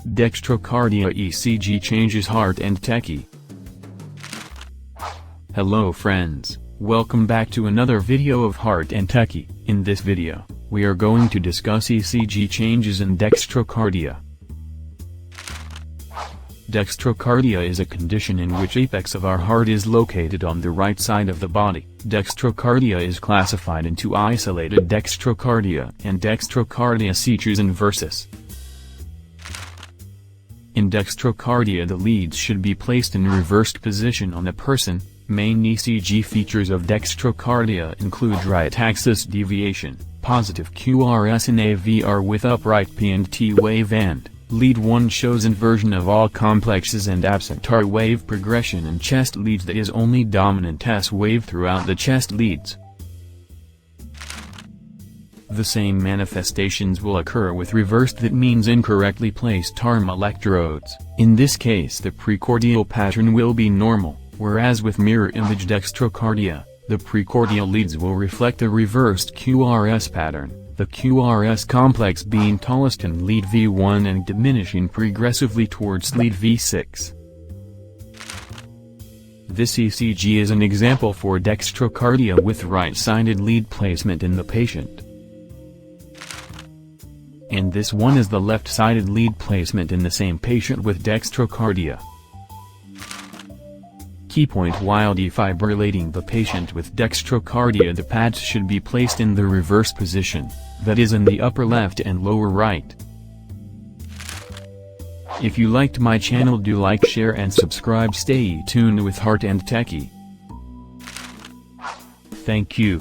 Dextrocardia Ecg Changes Heart&Techy. Hello friends, welcome back to another video of Heart&Techy. In this video, we are going to discuss ECG changes in dextrocardia. Dextrocardia is a condition in which apex of our heart is located on the right side of the body. Dextrocardia is classified into isolated dextrocardia and dextrocardia situs inversus. In dextrocardia, the leads should be placed in reversed position on a person. Main ECG features of dextrocardia include right axis deviation, positive QRS in AVR with upright P and T wave, and lead 1 shows inversion of all complexes and absent R wave progression in chest leads, that is only dominant S wave throughout the chest leads. The same manifestations will occur with reversed, that means incorrectly placed arm electrodes. In this case the precordial pattern will be normal, whereas with mirror image dextrocardia, the precordial leads will reflect a reversed QRS pattern, the QRS complex being tallest in lead V1 and diminishing progressively towards lead V6. This ECG is an example for dextrocardia with right-sided lead placement in the patient. And this one is the left-sided lead placement in the same patient with dextrocardia. Key point: while defibrillating the patient with dextrocardia, the pads should be placed in the reverse position, that is in the upper left and lower right. If you liked my channel, do like, share and subscribe. Stay tuned with Heart&Techy. Thank you.